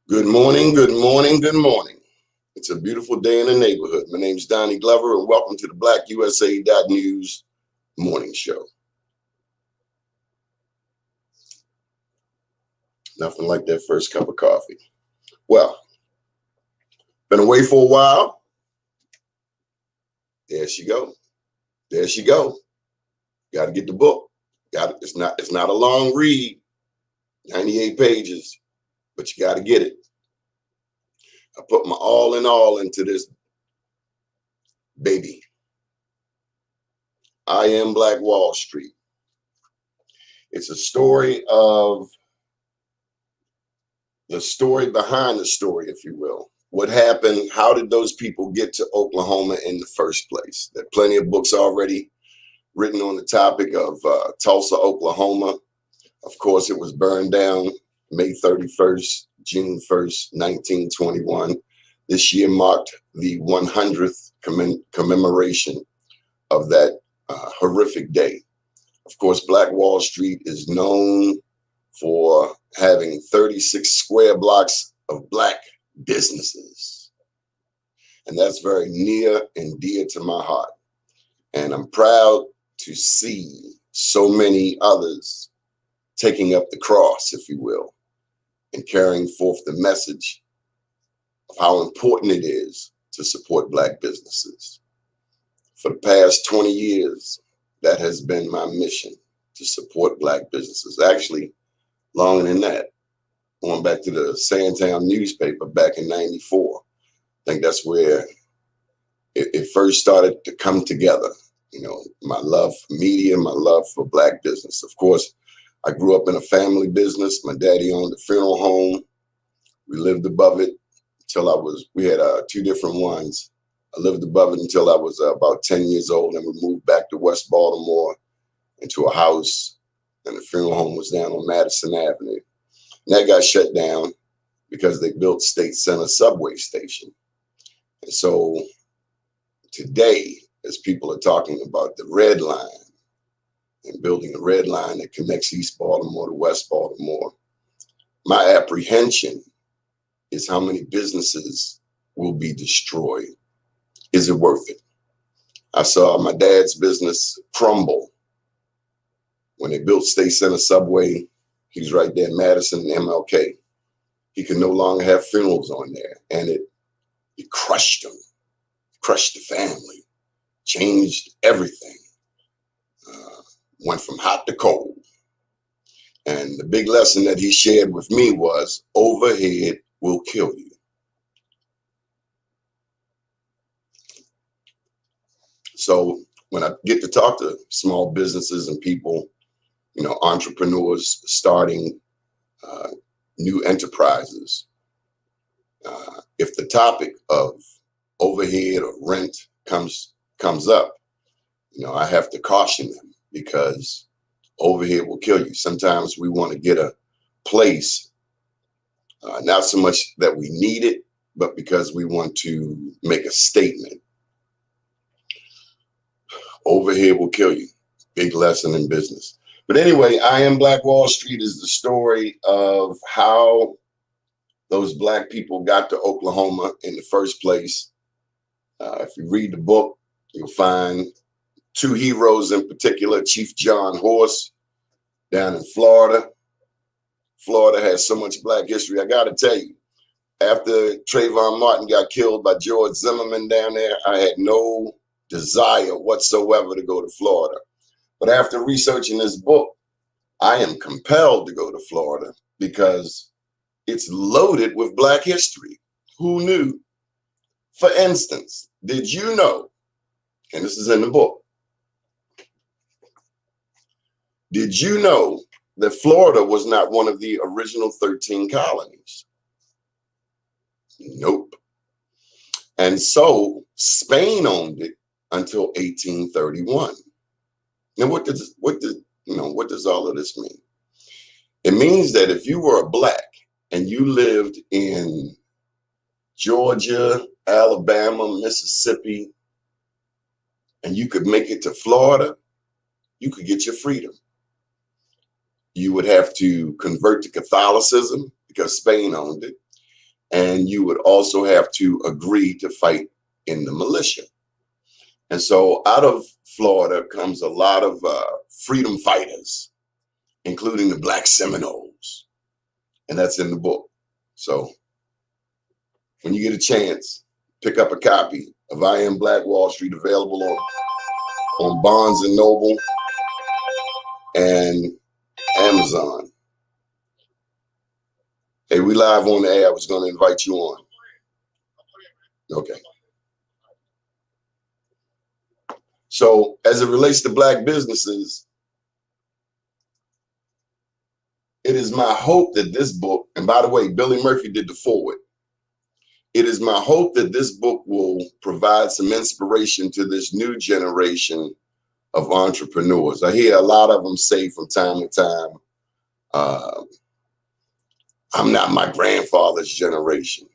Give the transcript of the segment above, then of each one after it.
Good morning, good morning, good morning. It's a beautiful day in the neighborhood. My name's Donnie Glover, and welcome to the BlackUSA.News morning show. Nothing like that first cup of coffee. Well, been away for a while. There she go. There she go. Got to get the book. It's not a long read, 98 pages, but you got to get it. I put my all in all into this baby. I Am Black Wall Street. It's a story of the story behind the story, if you will. What happened? How did those people get to Oklahoma in the first place? There are plenty of books already written on the topic of Tulsa, Oklahoma. Of course, it was burned down May 31st, June 1st, 1921. This year marked the 100th commemoration of that horrific day. Of course, Black Wall Street is known for having 36 square blocks of black businesses. And that's very near and dear to my heart. And I'm proud to see so many others taking up the cross, if you will, and carrying forth the message of how important it is to support black businesses. For the past 20 years, that has been my mission, to support black businesses. Actually, longer than that, going back to the Sandtown newspaper back in '94. I think that's where it first started to come together. You know, my love for media, my love for black business. Of course, I grew up in a family business. My daddy owned a funeral home. We lived above it until we had two different ones. I lived above it until I was about 10 years old, and we moved back to West Baltimore into a house, and the funeral home was down on Madison Avenue. And that got shut down because they built State Center subway station. And so today, as people are talking about the Red Line and building a red line that connects East Baltimore to West Baltimore, my apprehension is how many businesses will be destroyed. Is it worth it? I saw my dad's business crumble when they built State Center subway. He's right there in Madison and MLK. He could no longer have funerals on there, and it crushed him, crushed the family, changed everything. Went from hot to cold. And the big lesson that he shared with me was overhead will kill you. So when I get to talk to small businesses and people, you know, entrepreneurs starting new enterprises, if the topic of overhead or rent comes up, you know, I have to caution them, because overhead will kill you. Sometimes we want to get a place, not so much that we need it, but because we want to make a statement. Overhead will kill you. Big lesson in business. But anyway, I Am Black Wall Street is the story of how those black people got to Oklahoma in the first place. If you read the book, you'll find two heroes in particular: Chief John Horse down in Florida. Florida has so much black history. I got to tell you, after Trayvon Martin got killed by George Zimmerman down there, I had no desire whatsoever to go to Florida. But after researching this book, I am compelled to go to Florida because it's loaded with black history. Who knew? For instance, did you know, and this is in the book, did you know that Florida was not one of the original 13 colonies? Nope. And so Spain owned it until 1831. Now, what does all of this mean? It means that if you were a black and you lived in Georgia, Alabama, Mississippi, and you could make it to Florida, you could get your freedom. You would have to convert to Catholicism because Spain owned it. and you would also have to agree to fight in the militia. And so out of Florida comes a lot of freedom fighters, including the Black Seminoles. And that's in the book. So when you get a chance, pick up a copy of I Am Black Wall Street, available on Barnes and Noble and Amazon. Hey, we live on the air. I was going to invite you on. Okay. So as it relates to Black businesses, it is my hope that this book, and by the way, Billy Murphy did the foreword. It is my hope that this book will provide some inspiration to this new generation of entrepreneurs. I hear a lot of them say from time to time, I'm not my grandfather's generation.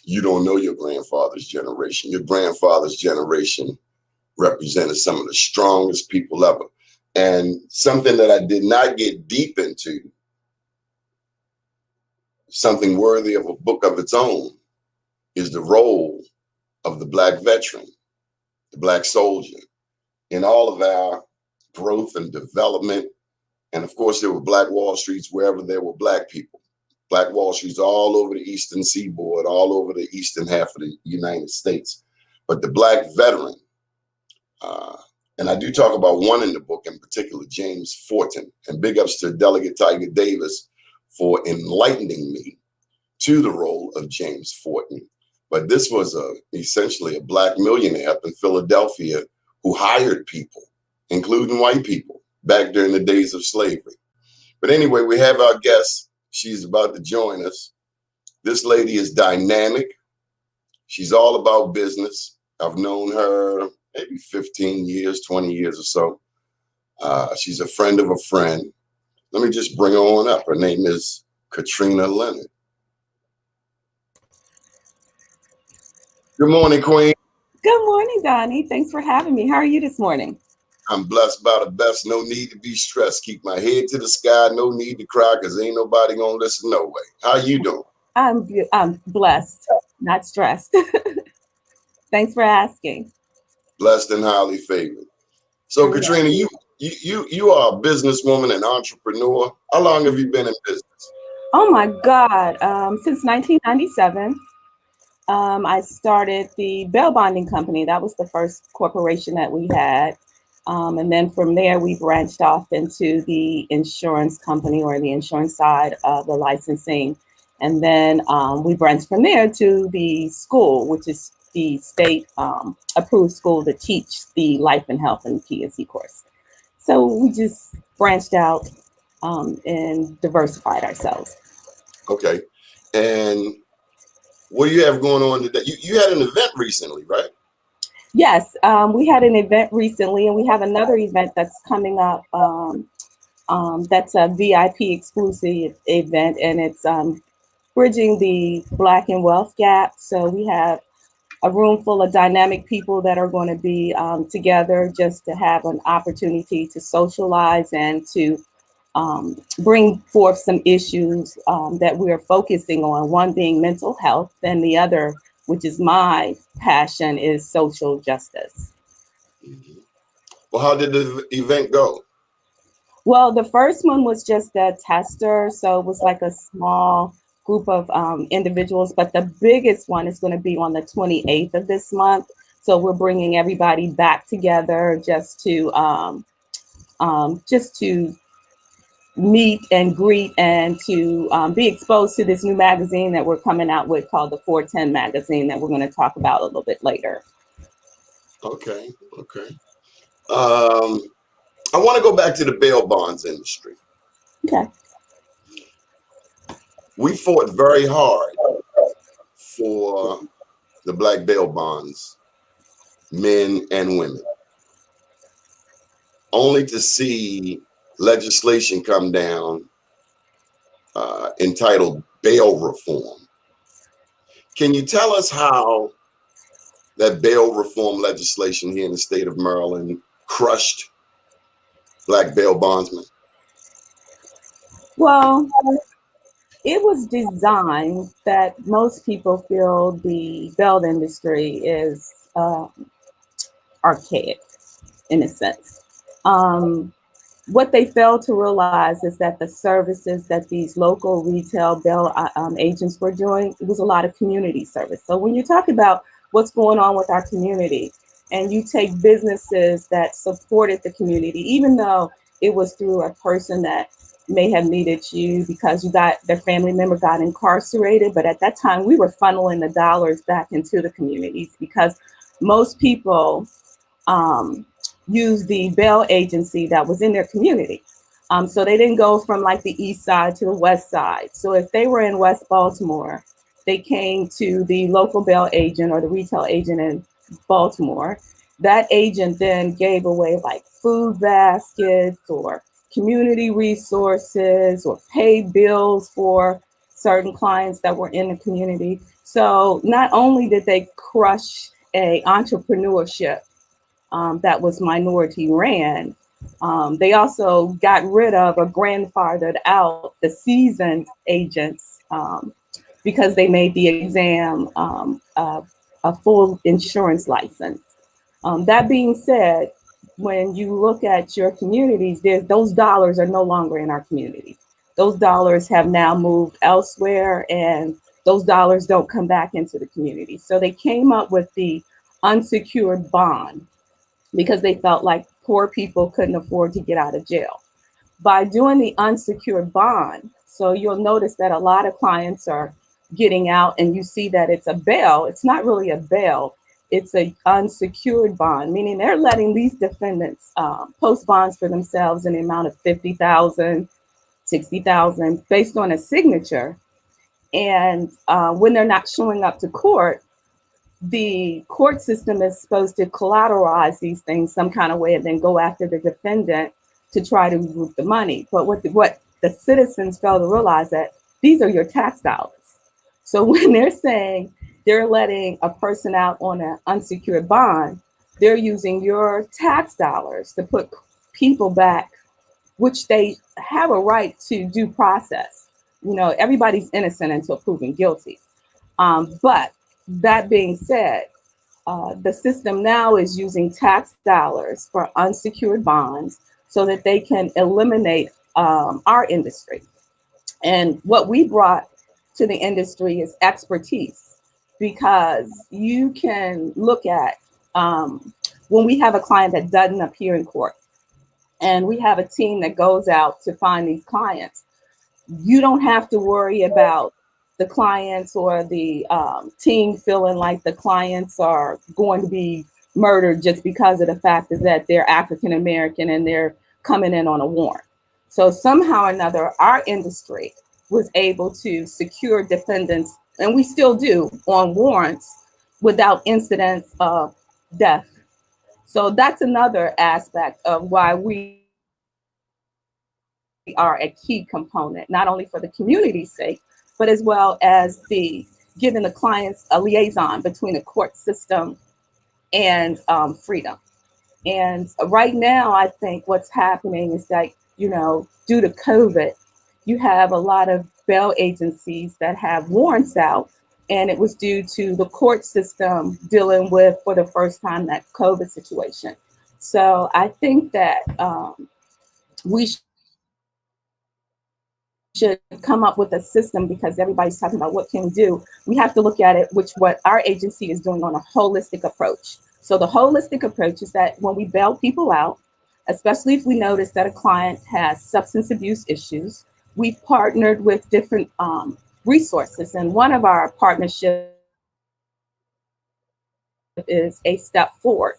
You don't know your grandfather's generation. Your grandfather's generation represented some of the strongest people ever. And something that I did not get deep into, something worthy of a book of its own, is the role of the Black veteran, the Black soldier, in all of our growth and development. And of course, there were Black Wall Streets wherever there were Black people. Black Wall Streets all over the eastern seaboard, all over the eastern half of the United States. But the Black veteran, and I do talk about one in the book in particular, James Fortin, and big ups to Delegate Tiger Davis for enlightening me to the role of James Fortin. But this was essentially a Black millionaire up in Philadelphia who hired people, including white people, back during the days of slavery. But anyway, we have our guest. She's about to join us. This lady is dynamic. She's all about business. I've known her maybe 15 years, 20 years or so. She's a friend of a friend. Let me just bring her on up. Her name is Katrina Leonard. Good morning, Queen. Good morning, Donnie. Thanks for having me. How are you this morning? I'm blessed by the best. No need to be stressed. Keep my head to the sky. No need to cry, because ain't nobody gonna listen no way. How you doing? I'm blessed, not stressed. Thanks for asking. Blessed and highly favored. So, Katrina, you are a businesswoman and entrepreneur. How long have you been in business? Oh my God. Since 1997, I started the bail bonding company. That was the first corporation that we had. And then from there, we branched off into the insurance company, or the insurance side of the licensing. And then we branched from there to the school, which is the state approved school to teach the life and health and P&C course. So we just branched out and diversified ourselves. Okay. And what do you have going on today? You had an event recently, right? Yes, we had an event recently, and we have another event that's coming up. That's a VIP exclusive event, and it's bridging the Black and wealth gap. So we have a room full of dynamic people that are going to be together just to have an opportunity to socialize and to bring forth some issues that we're focusing on, one being mental health, and the other, which is my passion, is social justice. Mm-hmm. Well, how did the event go? Well, the first one was just a tester, so it was like a small group of individuals, but the biggest one is going to be on the 28th of this month. So we're bringing everybody back together just to meet and greet, and to be exposed to this new magazine that we're coming out with called the 410 magazine, that we're going to talk about a little bit later. Okay. I want to go back to the bail bonds industry. Okay. We fought very hard for the Black bail bonds, men and women, only to see legislation come down entitled bail reform. Can you tell us how that bail reform legislation here in the state of Maryland crushed Black bail bondsmen? Well, It was designed that most people feel the bail industry is archaic in a sense. What they failed to realize is that the services that these local retail bail agents were doing, it was a lot of community service. So when you talk about what's going on with our community, and you take businesses that supported the community, even though it was through a person that may have needed you because you got their family member got incarcerated, but at that time we were funneling the dollars back into the communities because most people um, use the bail agency that was in their community. So they didn't go from like the east side to the west side. So if they were in West Baltimore, they came to the local bail agent or the retail agent in Baltimore. That agent then gave away like food baskets or community resources or paid bills for certain clients that were in the community. So not only did they crush a entrepreneurship that was minority ran. They also got rid of or grandfathered out the seasoned agents because they made the exam a full insurance license. That being said, when you look at your communities, those dollars are no longer in our community. Those dollars have now moved elsewhere, and those dollars don't come back into the community. So they came up with the unsecured bond because they felt like poor people couldn't afford to get out of jail. By doing the unsecured bond, so you'll notice that a lot of clients are getting out and you see that it's a bail. It's not really a bail. It's a unsecured bond, meaning they're letting these defendants post bonds for themselves in the amount of 50,000, 60,000, based on a signature. And when they're not showing up to court, the court system is supposed to collateralize these things some kind of way and then go after the defendant to try to root the money. But what the citizens fail to realize that these are your tax dollars. So when they're saying they're letting a person out on an unsecured bond, they're using your tax dollars to put people back, which they have a right to due process. You know, everybody's innocent until proven guilty. But that being said, the system now is using tax dollars for unsecured bonds so that they can eliminate our industry. And what we brought to the industry is expertise, because you can look at when we have a client that doesn't appear in court, and we have a team that goes out to find these clients. You don't have to worry about the clients or the team feeling like the clients are going to be murdered just because of the fact is that they're African American and they're coming in on a warrant. So somehow or another, our industry was able to secure defendants, and we still do, on warrants without incidents of death. So that's another aspect of why we are a key component, not only for the community's sake, but as well as the giving the clients a liaison between the court system and freedom. And right now, I think what's happening is that, you know, due to COVID, you have a lot of bail agencies that have warrants out, and it was due to the court system dealing with, for the first time, that COVID situation. So I think that we should come up with a system, because everybody's talking about what can we do. We have to look at it, which what our agency is doing, on a holistic approach. So the holistic approach is that when we bail people out, especially if we notice that a client has substance abuse issues, we've partnered with different resources. And one of our partnerships is A Step Forward.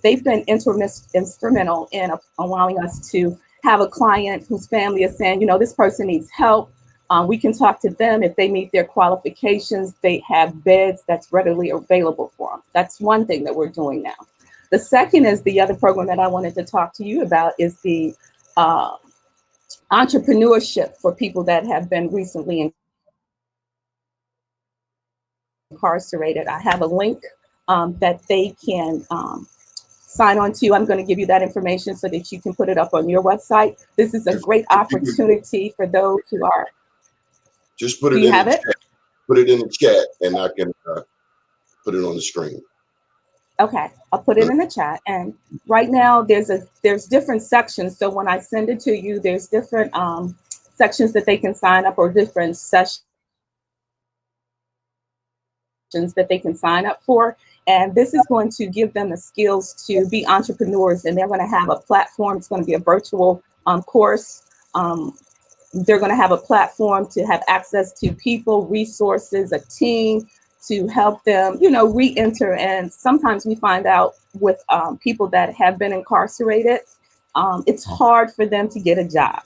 They've been instrumental in allowing us to have a client whose family is saying, you know, this person needs help. We can talk to them. If they meet their qualifications, they have beds that's readily available for them. That's one thing that we're doing now. The second is the other program that I wanted to talk to you about is the entrepreneurship for people that have been recently incarcerated. I have a link that they can sign on to. I'm going to give you that information so that you can put it up on your website. This is a great opportunity for those who are. Just put Do it you in the have it? chat. Put it in the chat, and I can put it on the screen. Okay, I'll put it in the chat. And right now there's different sections. So when I send it to you, there's different sections that they can sign up, or different sessions that they can sign up for. And this is going to give them the skills to be entrepreneurs. And they're going to have a platform. It's going to be a virtual course. They're going to have a platform to have access to people, resources, a team to help them, re-enter. And sometimes we find out with people that have been incarcerated, it's hard for them to get a job.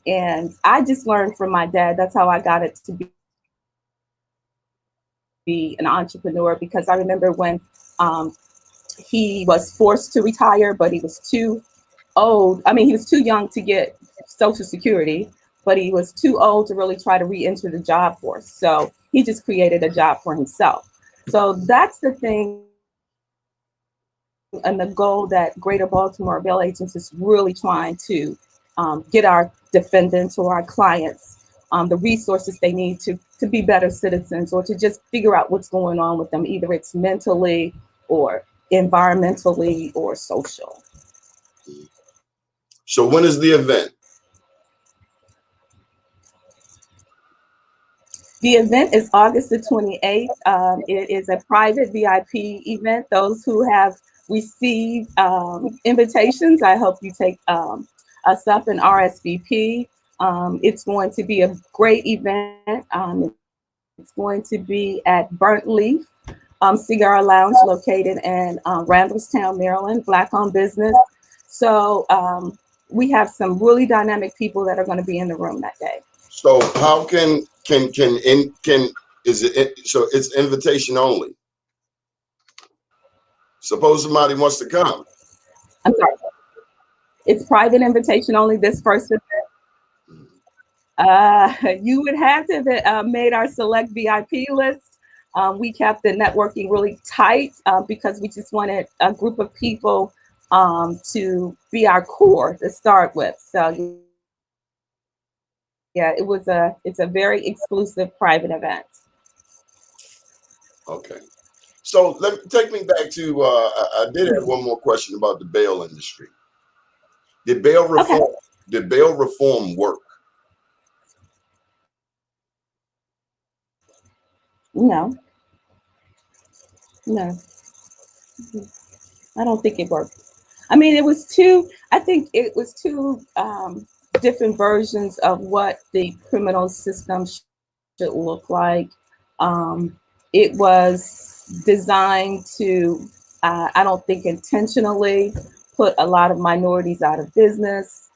And I just learned from my dad. That's how I got it to be an entrepreneur, because I remember when he was forced to retire, but he was too old. I mean, he was too young to get Social Security, but he was too old to really try to re-enter the job force. So he just created a job for himself. So that's the thing and the goal that Greater Baltimore Bail Agents is really trying to get our defendants or our clients the resources they need to be better citizens, or to just figure out what's going on with them, either it's mentally or environmentally or social. So when is the event? The event is August the 28th. It is a private VIP event. Those who have received invitations, I hope you take us up and RSVP. It's going to be a great event. It's going to be at Burnt Leaf Cigar Lounge, located in Randallstown, Maryland, Black-owned business. So we have some really dynamic people that are going to be in the room that day. So how can is it so it's invitation only? Suppose somebody wants to come. I'm sorry. It's private invitation only, this first event. You would have to have made our select VIP list. We kept the networking really tight because we just wanted a group of people to be our core to start with. So yeah, it's a very exclusive private event. Okay. So take me back to I did have one more question about the bail industry. Did bail reform work? No, no, I don't think it worked. I mean, I think it was two different versions of what the criminal system should look like. It was designed to, I don't think intentionally, put a lot of minorities out of business.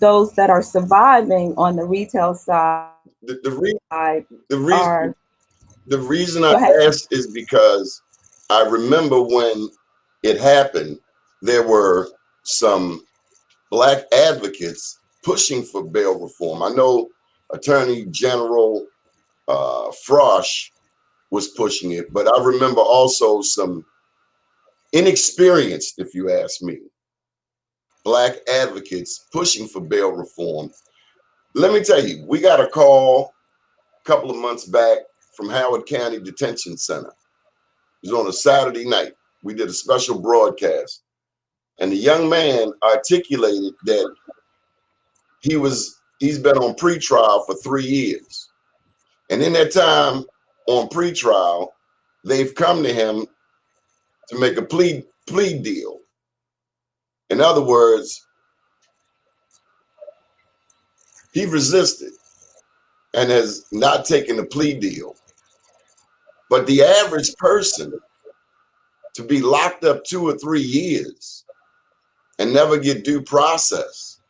Those that are surviving on the retail side The reason are. the reason I asked is because I remember when it happened, there were some Black advocates pushing for bail reform. I know Attorney General Frosh was pushing it, but I remember also some inexperienced, if you ask me, Black advocates pushing for bail reform. Let me tell you, we got a call a couple of months back from Howard County Detention Center. It was on a Saturday night. We did a special broadcast, and the young man articulated that he's been on pretrial for 3 years. And in that time on pretrial, they've come to him to make a plea deal. In other words, he resisted and has not taken a plea deal. But the average person to be locked up 2 or 3 years and never get due process,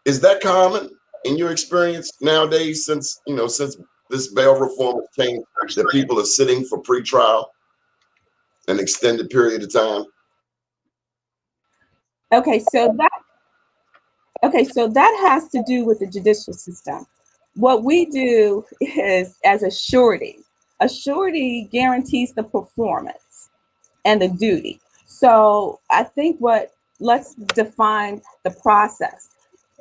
is that common in your experience nowadays, since this bail reform has changed, that people are sitting for pretrial an extended period of time? Okay, so that has to do with the judicial system. What we do is, as a surety guarantees the performance and the duty. So I think let's define the process.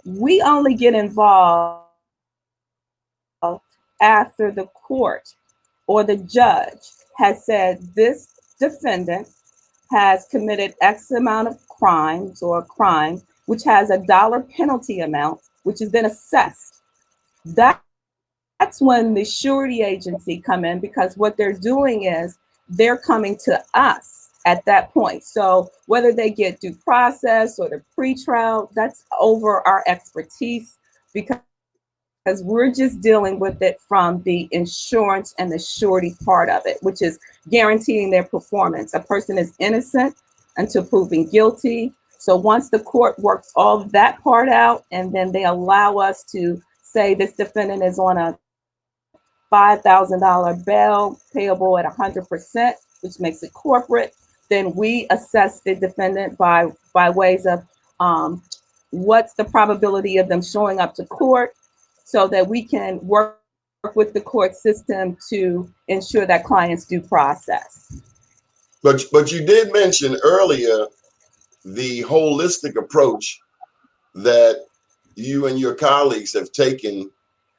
We only get involved after the court or the judge has said this defendant has committed X amount of crimes or crime, which has a dollar penalty amount, which is then assessed. That's when the surety agency come in, because what they're doing is they're coming to us at that point. So whether they get due process or the pretrial, that's over our expertise, because we're just dealing with it from the insurance and the surety part of it, which is guaranteeing their performance. A person is innocent until proven guilty. So once the court works all of that part out, and then they allow us to say this defendant is on a $5,000 bail payable at 100%, which makes it corporate, then we assess the defendant by ways of what's the probability of them showing up to court, so that we can work with the court system to ensure that clients due process. But you did mention earlier the holistic approach that you and your colleagues have taken,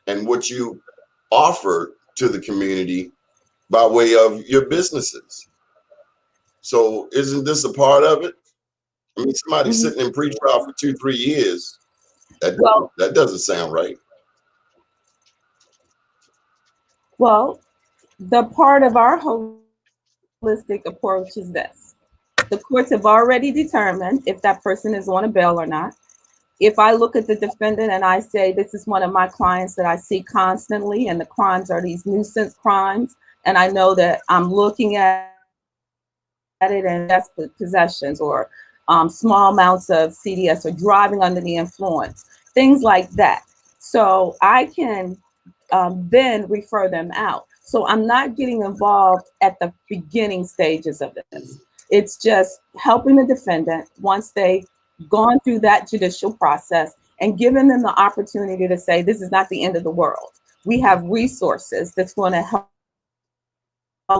and what you offer to the community by way of your businesses. So isn't this a part of it? I mean, somebody sitting in pretrial for 2-3 years, that doesn't sound right. Well, the part of our holistic approach is this. The courts have already determined if that person is on a bail or not. If I look at the defendant and I say, this is one of my clients that I see constantly, and the crimes are these nuisance crimes, and I know that I'm looking at it and desperate possessions, or small amounts of CDS, or driving under the influence, things like that. So I can then refer them out. So I'm not getting involved at the beginning stages of this. It's just helping the defendant once they've gone through that judicial process, and giving them the opportunity to say, this is not the end of the world. We have resources that's going to help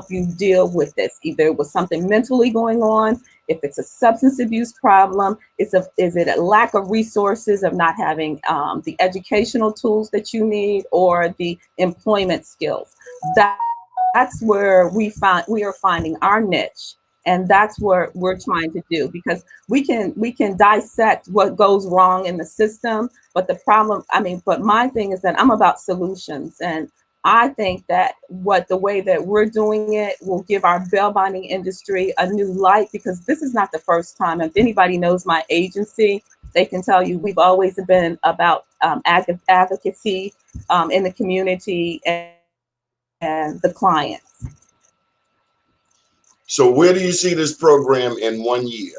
you deal with this. Either it was something mentally going on, if it's a substance abuse problem, is it a lack of resources of not having the educational tools that you need, or the employment skills. That's where we are finding our niche. And that's what we're trying to do, because we can dissect what goes wrong in the system. But but my thing is that I'm about solutions. And I think that the way that we're doing it will give our bail bonding industry a new light, because this is not the first time. If anybody knows my agency, they can tell you we've always been about advocacy in the community and the clients. So where do you see this program in 1 year?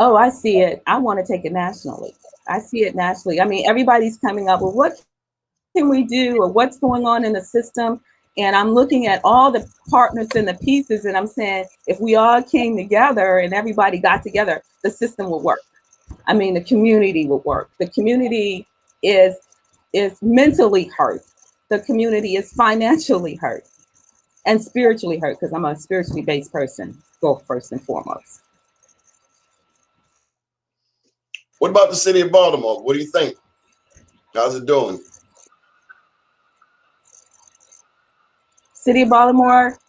Oh, I see it. I want to take it nationally. I see it nationally. I mean, everybody's coming up with what can we do, or what's going on in the system. And I'm looking at all the partners and the pieces, and I'm saying, if we all came together and everybody got together, the system will work. I mean, the community will work. The community is mentally hurt. The community is financially hurt and spiritually hurt, because I'm a spiritually based person, first and foremost. What about the city of Baltimore? What do you think? How's it doing? City of Baltimore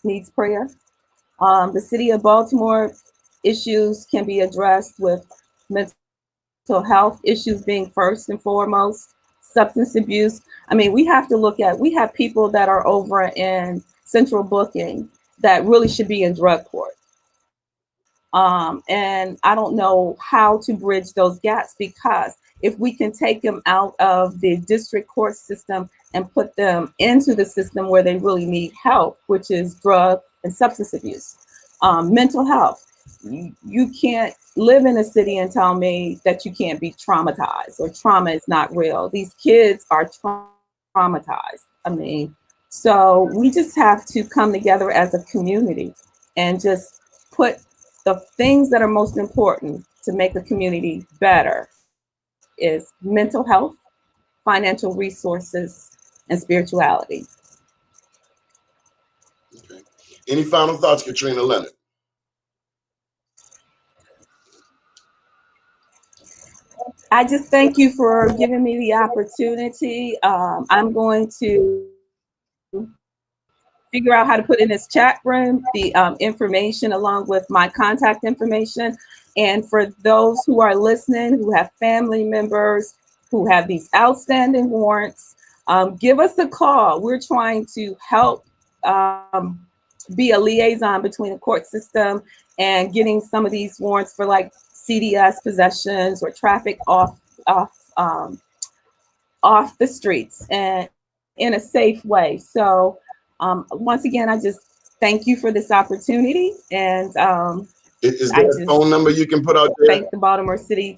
needs prayer. The city of Baltimore issues can be addressed with mental health issues being first and foremost, substance abuse. I mean, we have people that are over in central booking that really should be in drug court. And I don't know how to bridge those gaps, because if we can take them out of the district court system and put them into the system where they really need help, which is drug and substance abuse, mental health. You can't live in a city and tell me that you can't be traumatized, or trauma is not real. These kids are traumatized. I mean, so we just have to come together as a community and just put the things that are most important to make a community better is mental health, financial resources, and spirituality. Okay. Any final thoughts, Katrina Leonard? I just thank you for giving me the opportunity. I'm going to figure out how to put in this chat room the information along with my contact information. And for those who are listening, who have family members who have these outstanding warrants, give us a call. We're trying to help um, be a liaison between the court system and getting some of these warrants for like CDS possessions or traffic off the streets and in a safe way. So, once again, I just thank you for this opportunity, and Is I there a just phone number you can put out there? thank the Baltimore City.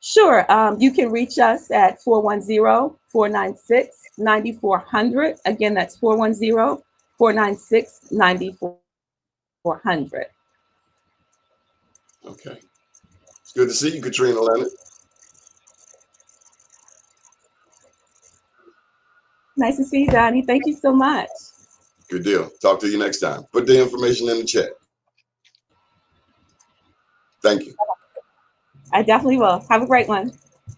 Sure, you can reach us at 410-496-9400. Again, that's 410-496-9400. Okay. It's good to see you, Katrina Leonard. Nice to see you, Donnie. Thank you so much. Good deal. Talk to you next time. Put the information in the chat. Thank you. I definitely will. Have a great one.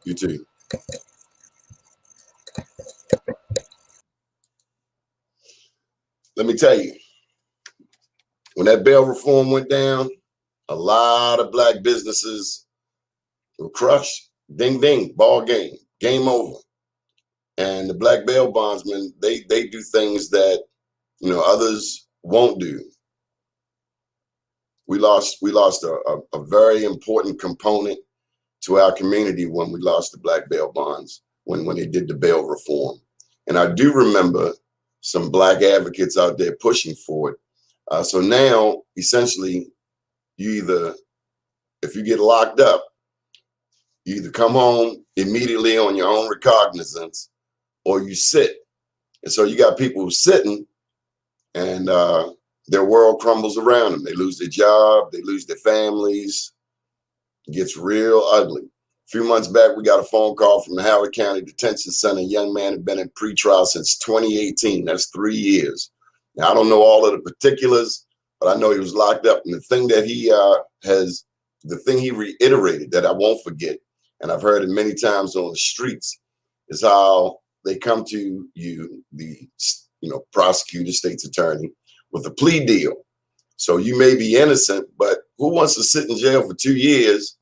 You too. Let me tell you, when that bail reform went down, a lot of black businesses were crushed. Ding, ding, ball game, game over. And the black bail bondsmen, they do things that, others won't do. We lost a very important component to our community when we lost the black bail bonds, when they did the bail reform. And I do remember some black advocates out there pushing for it. So now, essentially, if you get locked up, you either come home immediately on your own recognizance or you sit. And so you got people who sitting and their world crumbles around them. They lose their job, they lose their families. It gets real ugly. A few months back, we got a phone call from the Howard County Detention Center. A young man had been in pretrial since 2018. That's 3 years. Now, I don't know all of the particulars, but I know he was locked up. And the thing that the thing he reiterated that I won't forget, and I've heard it many times on the streets, is how they come to you, the prosecutor, state's attorney, with a plea deal. So you may be innocent, but who wants to sit in jail for 2 years?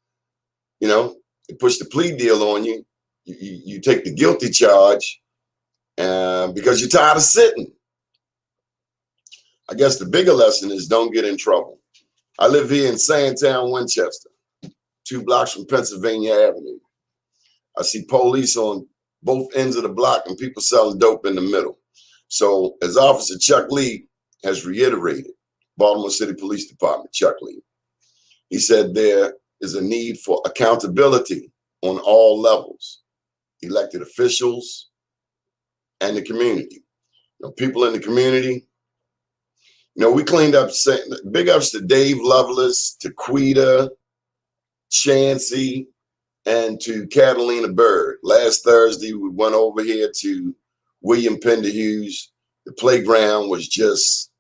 They push the plea deal on you. You take the guilty charge because you're tired of sitting. I guess the bigger lesson is don't get in trouble. I live here in Sandtown, Winchester, 2 blocks from Pennsylvania Avenue. I see police on both ends of the block and people selling dope in the middle. So as Officer Chuck Lee has reiterated, Baltimore City Police Department, Chuck Lee, he said there is a need for accountability on all levels, elected officials and the community. People in the community, we cleaned up, big ups to Dave Lovelace, to Quita, Chancey, and to Catalina Bird. Last Thursday, we went over here to William Penderhughes. The playground was just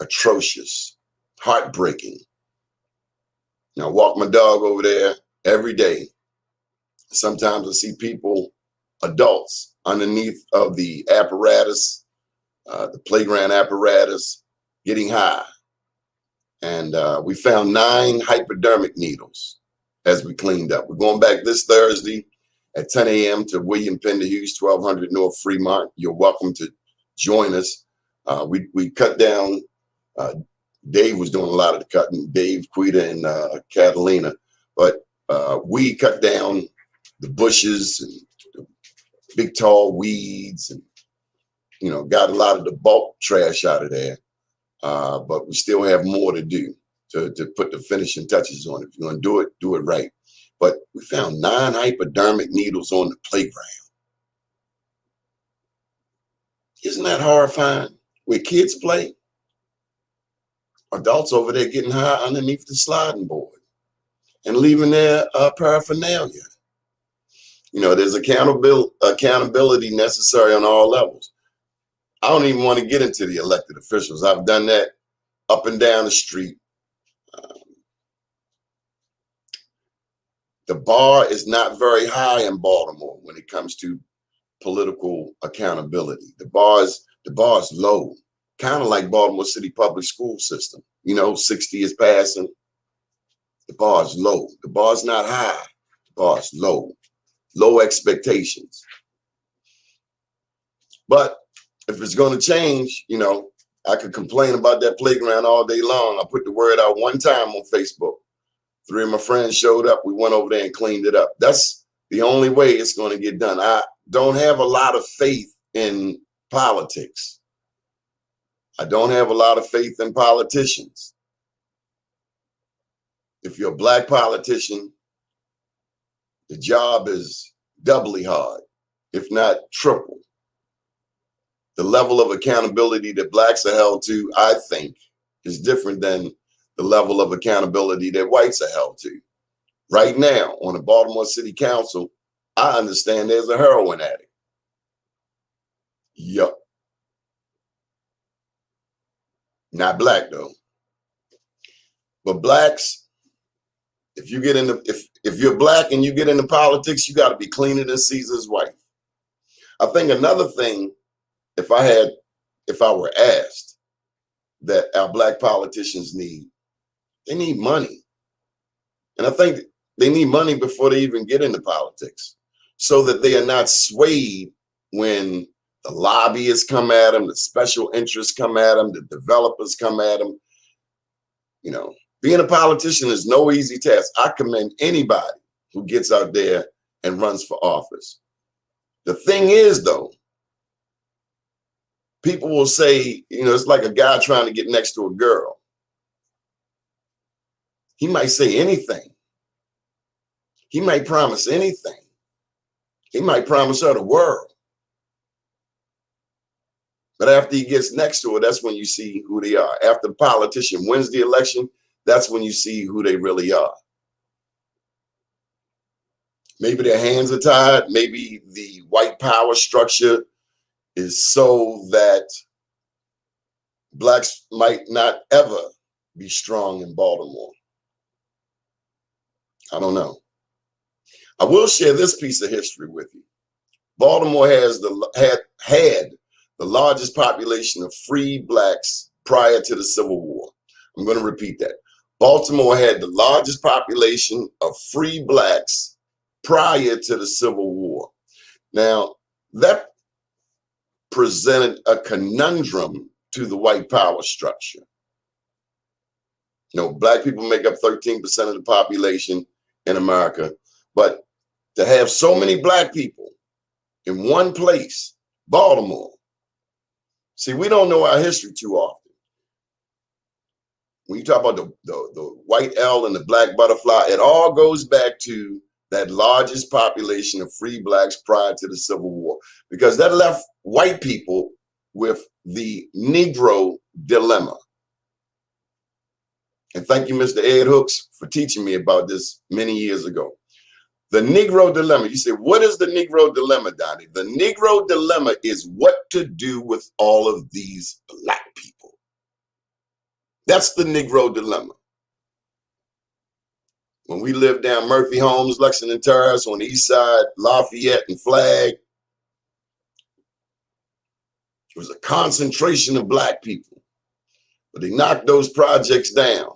atrocious, heartbreaking. I walk my dog over there every day. Sometimes I see people, adults, underneath of the apparatus, the playground apparatus, getting high. And we found 9 hypodermic needles as we cleaned up. We're going back this Thursday at 10 a.m. to William Penderhughes, 1200 North Fremont. You're welcome to join us. We cut down, Dave was doing a lot of the cutting, Dave, Quita, and Catalina. But we cut down the bushes and the big tall weeds and, got a lot of the bulk trash out of there. But we still have more to do to put the finishing touches on it. If you're going to do it right. But we found 9 hypodermic needles on the playground. Isn't that horrifying? Where kids play, adults over there getting high underneath the sliding board and leaving their paraphernalia. There's accountability necessary on all levels. I don't even want to get into the elected officials. I've done that up and down the street. The bar is not very high in Baltimore when it comes to political accountability. The bar is low, kind of like Baltimore City public school system. 60 is passing. The bar is low. The bar is not high. The bar is low. Low expectations. But if it's going to change, I could complain about that playground all day long. I put the word out one time on Facebook. 3 of my friends showed up. We went over there and cleaned it up. That's the only way it's going to get done. I don't have a lot of faith in politics. I don't have a lot of faith in politicians. If you're a Black politician, the job is doubly hard, if not triple. The level of accountability that Blacks are held to, I think, is different than the level of accountability that whites are held to. Right now, on the Baltimore City Council, I understand there's a heroin addict. Yup. Not Black though. But Blacks, if you're Black and you get into politics, you got to be cleaner than Caesar's wife. I think another thing, if I were asked, that our Black politicians need, they need money. And I think they need money before they even get into politics, so that they are not swayed when the lobbyists come at them, the special interests come at them, the developers come at them. Being a politician is no easy task. I commend anybody who gets out there and runs for office. The thing is, though, people will say, it's like a guy trying to get next to a girl. He might say anything. He might promise anything. He might promise her the world. But after he gets next to her, that's when you see who they are. After the politician wins the election, that's when you see who they really are. Maybe their hands are tied. Maybe the white power structure is so that Blacks might not ever be strong in Baltimore. I don't know. I will share this piece of history with you. Baltimore had the largest population of free Blacks prior to the Civil War. I'm going to repeat that. Baltimore had the largest population of free Blacks prior to the Civil War. Now, that presented a conundrum to the white power structure. Black people make up 13% of the population in America, but to have so many Black people in one place, Baltimore. See, we don't know our history too often. When you talk about the white L and the black butterfly, it all goes back to that largest population of free Blacks prior to the Civil War, because that left white people with the Negro dilemma. And thank you, Mr. Ed Hooks, for teaching me about this many years ago. The Negro dilemma. You say, what is the Negro dilemma, Donnie? The Negro dilemma is what to do with all of these Black people. That's the Negro dilemma. When we lived down Murphy Homes, Lexington Terrace, on the east side, Lafayette and Flag, it was a concentration of Black people. But they knocked those projects down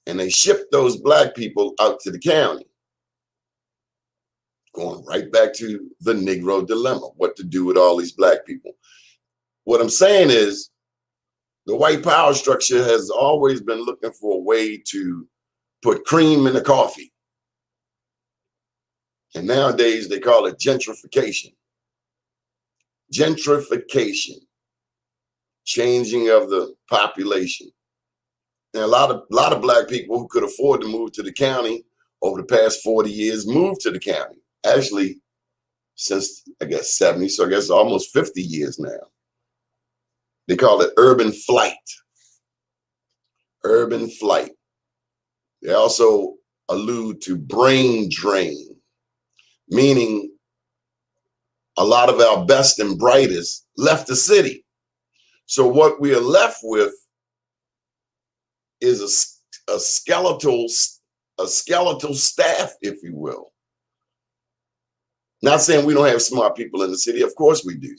and they shipped those Black people out to the county. Going right back to the Negro dilemma, what to do with all these Black people. What I'm saying is the white power structure has always been looking for a way to put cream in the coffee. And nowadays they call it gentrification. Gentrification, changing of the population. And a lot of Black people who could afford to move to the county over the past 40 years moved to the county. Actually, since, I guess, 70, so I guess almost 50 years now. They call it urban flight. Urban flight. They also allude to brain drain, meaning a lot of our best and brightest left the city. So what we are left with is a skeletal a skeletal staff, if you will. Not saying we don't have smart people in the city. Of course we do.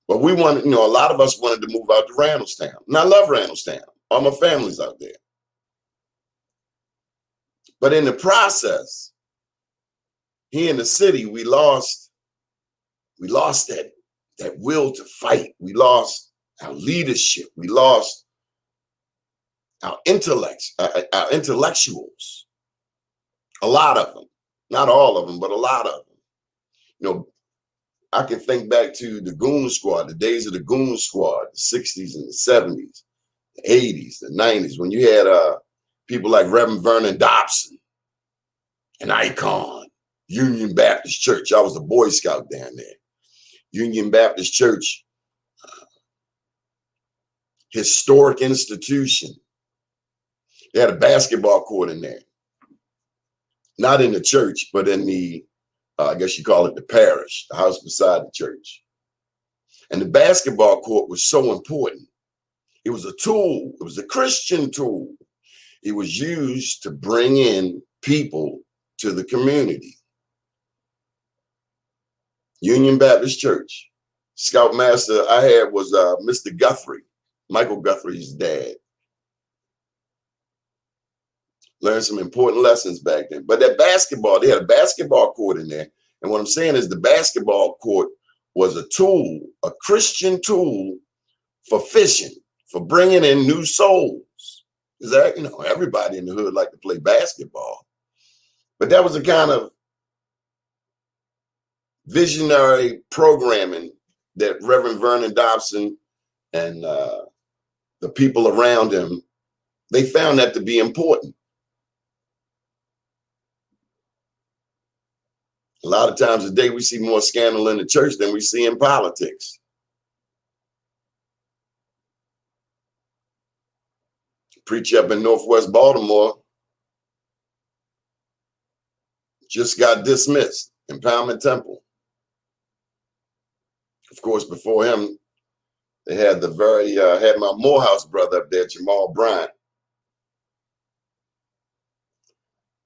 But we wanted, a lot of us wanted to move out to Randallstown. And I love Randallstown. All my family's out there. But in the process, here in the city, we lost that will to fight. We lost our leadership. We lost our our intellectuals. A lot of them. Not all of them, but a lot of them. I can think back to the Goon Squad, the days of the Goon Squad, the 60s and the 70s, the 80s, the 90s, when you had people like Reverend Vernon Dobson, an icon, Union Baptist Church. I was a Boy Scout down there. Union Baptist Church, historic institution. They had a basketball court in there. Not in the church, but in the, I guess you call it the parish, the house beside the church. And the basketball court was so important. It was a tool. It was a Christian tool. It was used to bring in people to the community. Union Baptist Church. Scoutmaster I had was Mr. Guthrie, Michael Guthrie's dad. Learned some important lessons back then. But that basketball, they had a basketball court in there. And what I'm saying is the basketball court was a tool, a Christian tool for fishing, for bringing in new souls. Because that, everybody in the hood liked to play basketball. But that was the kind of visionary programming that Reverend Vernon Dobson and the people around him, they found that to be important. A lot of times today we see more scandal in the church than we see in politics. Preacher up in Northwest Baltimore just got dismissed, Empowerment Temple. Of course, before him, they had had my Morehouse brother up there, Jamal Bryant.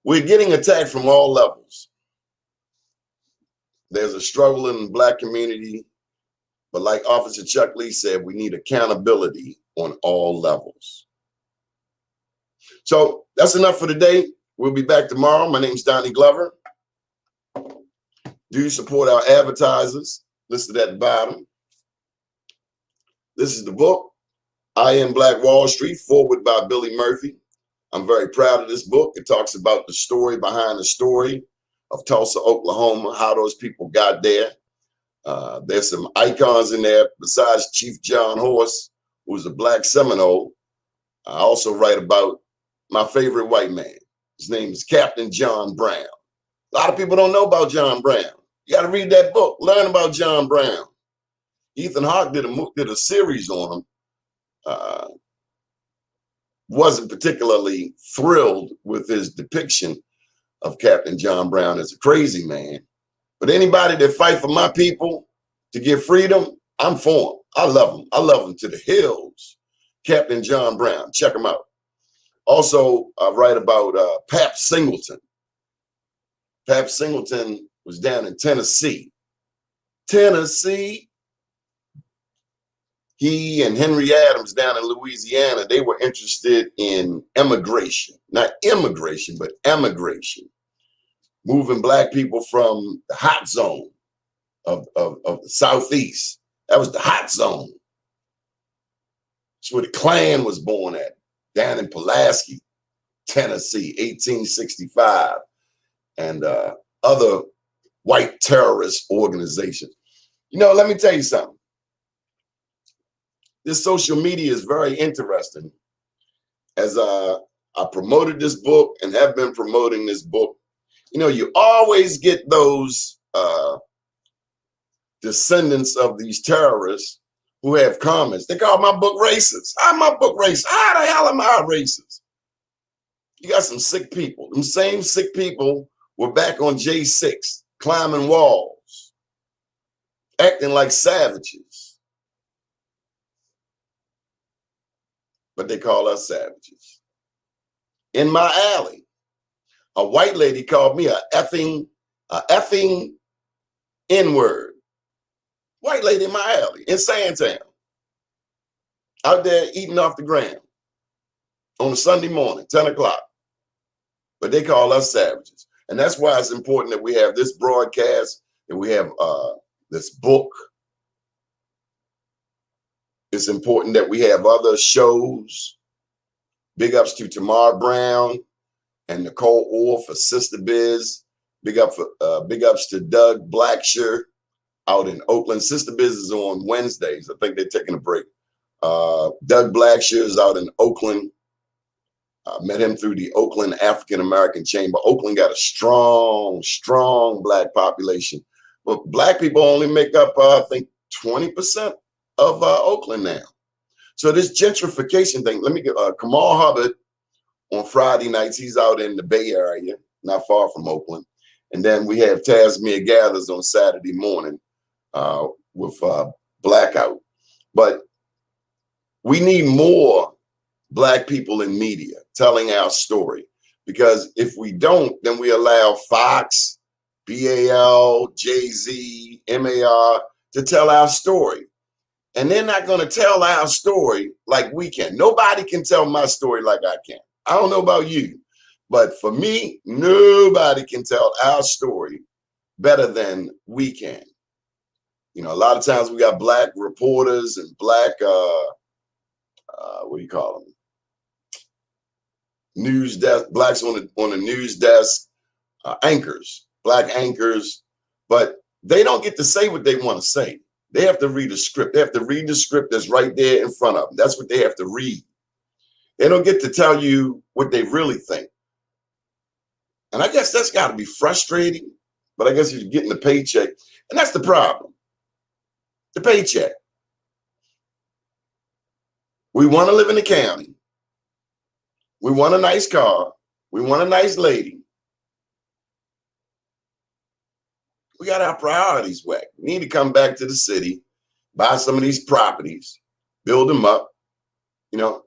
We're getting attacked from all levels. There's a struggle in the Black community, but like Officer Chuck Lee said, we need accountability on all levels. So that's enough for today. We'll be back tomorrow. My name's Donnie Glover. Do support our advertisers listed at the bottom. This is the book, I Am Black Wall Street, foreword by Billy Murphy. I'm very proud of this book. It talks about the story behind the story of Tulsa, Oklahoma, how those people got there. There's some icons in there besides Chief John Horse, who's a Black Seminole. I also write about my favorite white man. His name is Captain John Brown. A lot of people don't know about John Brown. You got to read that book, learn about John Brown. Ethan Hawke did a series on him. Wasn't particularly thrilled with his depiction of Captain John Brown as a crazy man. But anybody that fight for my people to get freedom, I'm for him. I love him. I love him to the hills. Captain John Brown, check him out. Also, I write about Pap Singleton. Pap Singleton was down in Tennessee. He and Henry Adams down in Louisiana, they were interested in emigration. Not immigration, but emigration. Moving Black people from the hot zone of the Southeast. That was the hot zone. That's where the Klan was born at, down in Pulaski, Tennessee, 1865. And other white terrorist organizations. Let me tell you something. This social media is very interesting. As I promoted this book and have been promoting this book, you always get those descendants of these terrorists who have comments. They call my book racist. How am my book racist? How the hell am I racist? You got some sick people. Them same sick people were back on J6, climbing walls, acting like savages. But they call us savages. in my alley. A white lady called me a effing N-word. White lady in my alley in Sandtown, out there eating off the ground on a Sunday morning, 10 o'clock. But they call us savages. And that's why it's important that we have this broadcast and we have this book. It's important that we have other shows. Big ups to Tamar Brown and Nicole Orr for Sister Biz. Big ups to Doug Blackshear out in Oakland. Sister Biz is on Wednesdays. I think they're taking a break. Doug Blackshear is out in Oakland. Met him through the Oakland African American Chamber. Oakland got a strong Black population. But Black people only make up, I think, 20% of Oakland now. So this gentrification thing, let me get Kamal Hubbard on Friday nights. He's out in the Bay Area, not far from Oakland. And then we have Tasmia Gathers on Saturday morning with Blackout. But we need more Black people in media telling our story, because if we don't, then we allow Fox, BAL, Jay-Z, MAR to tell our story. And they're not going to tell our story like we can. Nobody can tell my story like I can. I don't know about you, but for me, nobody can tell our story better than we can. You know, a lot of times we got Black reporters and Black, what do you call them? News desk, Blacks on the news desk, anchors, Black anchors, but they don't get to say what they want to say. They have to read a script. They have to read the script that's right there in front of them. That's what they have to read. They don't get to tell you what they really think. And I guess that's got to be frustrating, but I guess you're getting the paycheck. And that's the problem, the paycheck. We want to live in the county. We want a nice car. We want a nice lady. We got our priorities whacked. We need to come back to the city, buy some of these properties, build them up. You know,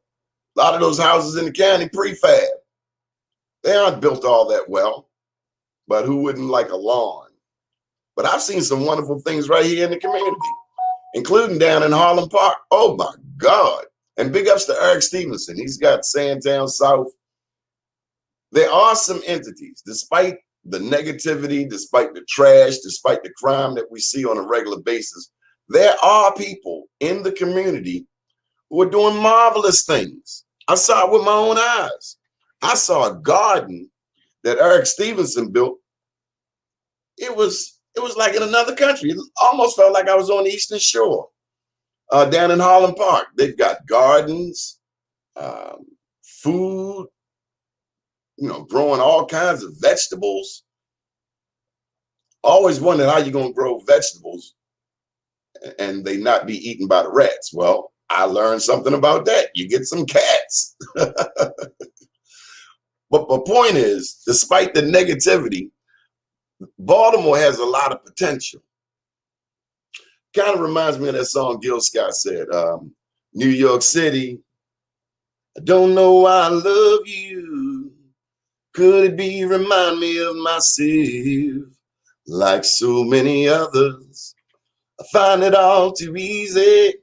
a lot of those houses in the county prefab. They aren't built all that well, but who wouldn't like a lawn? But I've seen some wonderful things right here in the community, including down in Harlem Park. Oh my God. And big ups to Eric Stevenson. He's got Sandtown South. There are some entities, despite the negativity, despite the trash, despite the crime that we see on a regular basis, there are people in the community who are doing marvelous things. I saw it with my own eyes. I saw a garden that Eric Stevenson built. It was like in another country. It almost felt like I was on the Eastern Shore, down in Harlem Park. They've got gardens, food, you know, growing all kinds of vegetables. Always wondered how you're going to grow vegetables and they not be eaten by the rats. Well, I learned something about that. You get some cats. But the point is, despite the negativity, Baltimore has a lot of potential. Kind of reminds me of that song Gil Scott said, New York City, I don't know why I love you. Could it be remind me of myself? Like so many others, I find it all too easy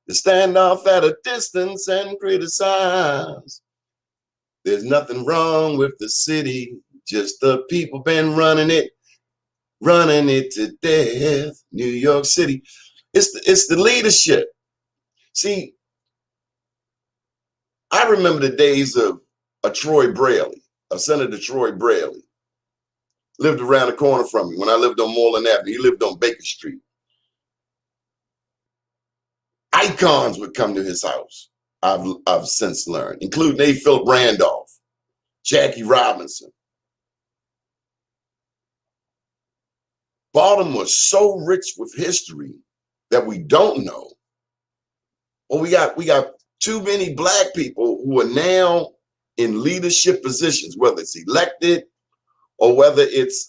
to stand off at a distance and criticize. There's nothing wrong with the city, just the people been running it to death. New York City, it's the leadership. See, I remember the days of Troy Braley, Senator Troy Braley. Lived around the corner from me when I lived on Moreland Avenue. He lived on Baker Street. Icons would come to his house, I've since learned, including A. Philip Randolph, Jackie Robinson. Baltimore is so rich with history that we don't know. Well, we got too many Black people who are now in leadership positions, whether it's elected or whether it's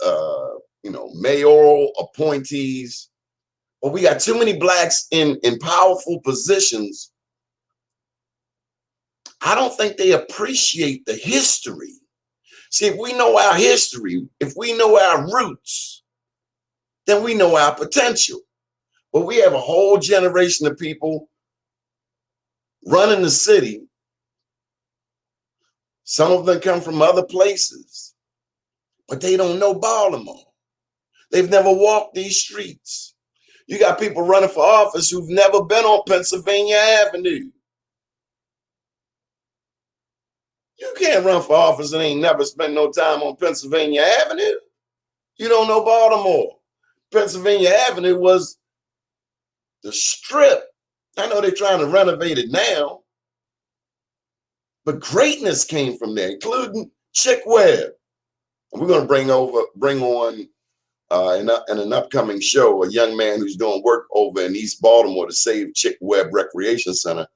mayoral appointees. Well, we got too many Blacks in powerful positions. I don't think they appreciate the history. See, if we know our history, if we know our roots, then we know our potential. But we have a whole generation of people running the city. Some of them come from other places, but they don't know Baltimore. They've never walked these streets. You got people running for office who've never been on Pennsylvania Avenue. You can't run for office and ain't never spent no time on Pennsylvania Avenue. You don't know Baltimore. Pennsylvania Avenue was the strip. I know they're trying to renovate it now, but greatness came from there, including Chick Webb. And we're going to bring on in an upcoming show a young man who's doing work over in East Baltimore to save Chick Webb Recreation Center.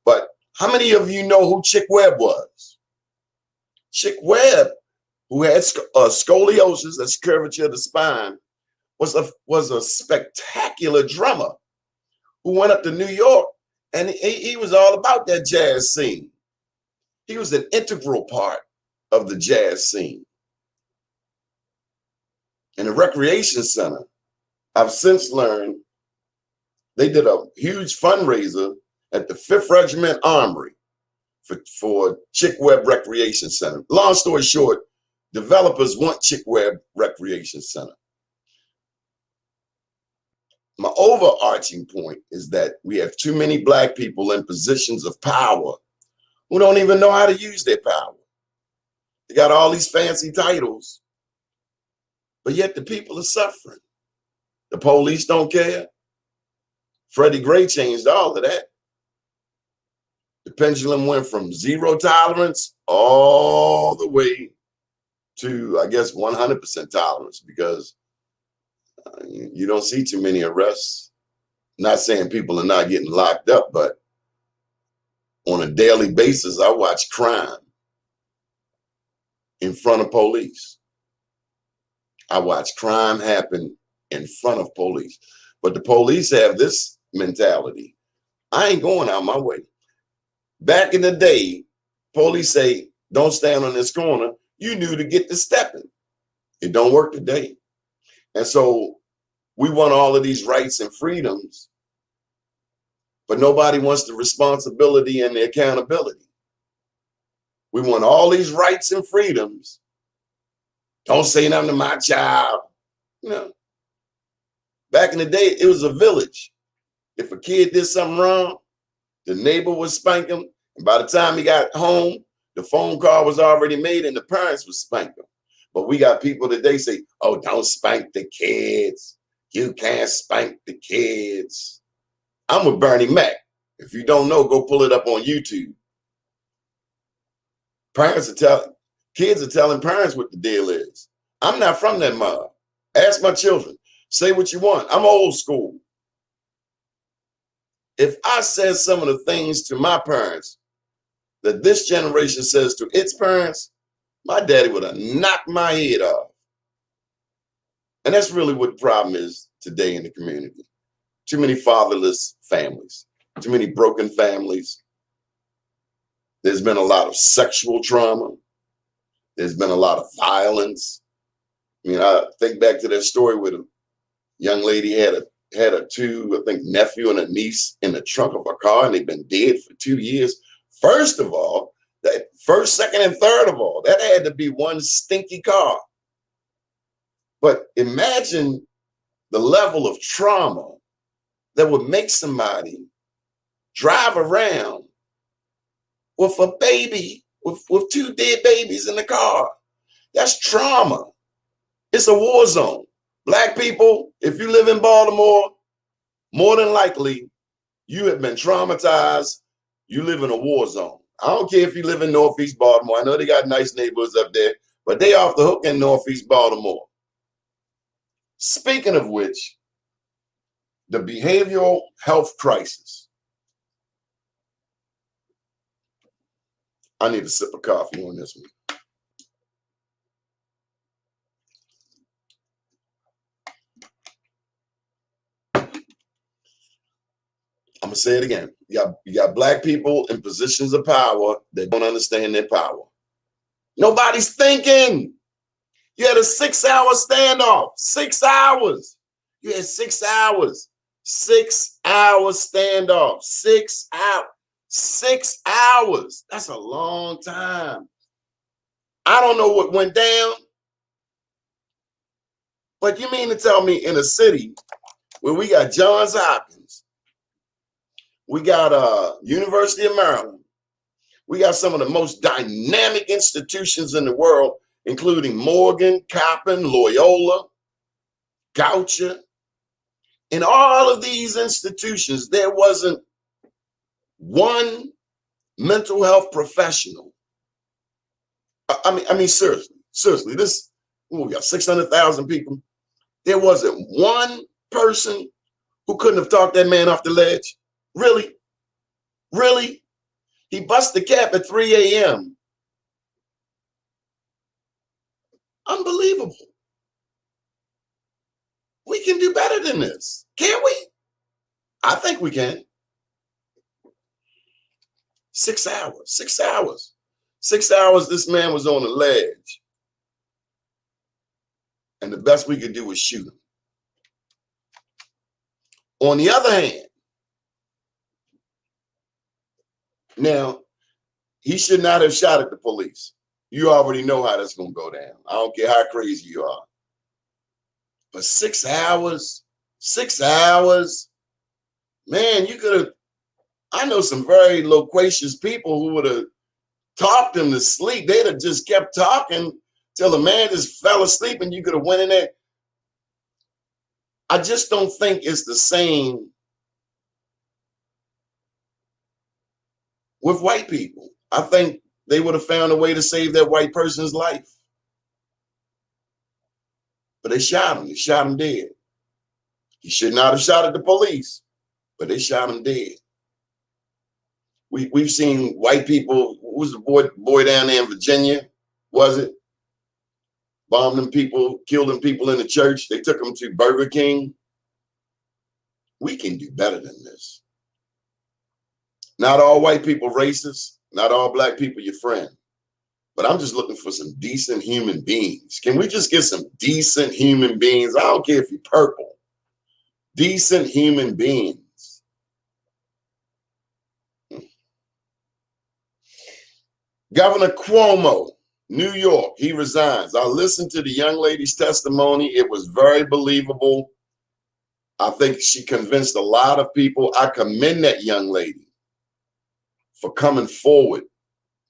But how many of you know who Chick Webb was? Chick Webb, who had scoliosis, that's curvature of the spine, was a spectacular drummer who went up to New York, and he was all about that jazz scene. He was an integral part of the jazz scene. In the recreation center, I've since learned they did a huge fundraiser at the 5th Regiment Armory for Chick Webb Recreation Center. Long story short, developers want Chick Webb Recreation Center. My overarching point is that we have too many Black people in positions of power who don't even know how to use their power. They got all these fancy titles, but yet the people are suffering. The police don't care. Freddie Gray changed all of that. The pendulum went from 0 tolerance all the way to, I guess, 100% tolerance, because you don't see too many arrests. Not saying people are not getting locked up, but on a daily basis, I watch crime in front of police. I watch crime happen in front of police. But the police have this mentality: I ain't going out my way. Back in the day, police say, don't stand on this corner. You knew to get to stepping. It don't work today. And so we want all of these rights and freedoms, but nobody wants the responsibility and the accountability. We want all these rights and freedoms. Don't say nothing to my child. You know, back in the day, it was a village. If a kid did something wrong, the neighbor would spank him. And by the time he got home, the phone call was already made and the parents would spank him. But we got people today say, oh, don't spank the kids. You can't spank the kids. I'm with Bernie Mac. If you don't know, go pull it up on YouTube. Kids are telling parents what the deal is. I'm not from that mob. Ask my children. Say what you want. I'm old school. If I said some of the things to my parents that this generation says to its parents, my daddy would have knocked my head off. And that's really what the problem is today in the community. Too many fatherless families, too many broken families. There's been a lot of sexual trauma. There's been a lot of violence. I mean, I think back to that story where the young lady had a two, I think, nephew and a niece in the trunk of a car, and they've been dead for 2 years. First of all, that first, second, and third of all, that had to be one stinky car. But imagine the level of trauma that would make somebody drive around with a baby, with 2 dead babies in the car. That's trauma. It's a war zone. Black people, if you live in Baltimore, more than likely, you have been traumatized. You live in a war zone. I don't care if you live in Northeast Baltimore. I know they got nice neighborhoods up there, but they off the hook in Northeast Baltimore. Speaking of which, the behavioral health crisis. I need a sip of coffee on this one. I'm gonna say it again. You got black people in positions of power that don't understand their power. Nobody's thinking. You had a 6-hour standoff. 6 hours. You had 6 hours. 6 hour standoff. 6 hours. 6 hours. That's a long time. I don't know what went down. But you mean to tell me in a city where we got Johns Hopkins, we got University of Maryland, we got some of the most dynamic institutions in the world, including Morgan, Coppin, Loyola, Goucher. In all of these institutions, there wasn't one mental health professional. I mean, seriously, we got 600,000 people. There wasn't one person who couldn't have talked that man off the ledge. Really? Really? He bust the cap at 3 a.m. Unbelievable. We can do better than this. Can't we? I think we can. 6 hours. 6 hours. 6 hours this man was on the ledge. And the best we could do was shoot him. On the other hand, now, he should not have shot at the police. You already know how that's going to go down. I don't care how crazy you are. But 6 hours, 6 hours, man, you could have, I know some very loquacious people who would have talked him to sleep. They'd have just kept talking till the man just fell asleep and you could have went in there. I just don't think it's the same with white people. I think they would have found a way to save that white person's life. But they shot him. They shot him dead. He should not have shot at the police, but they shot him dead. We've seen white people. Who was the boy down there in Virginia? Was it? Bombed them people, killed them people in the church. They took them to Burger King. We can do better than this. Not all white people racist. Not all black people your friend. But I'm just looking for some decent human beings. Can we just get some decent human beings? I don't care if you're purple. Decent human beings. Governor Cuomo, New York, he resigns. I listened to the young lady's testimony. It was very believable. I think she convinced a lot of people. I commend that young lady for coming forward,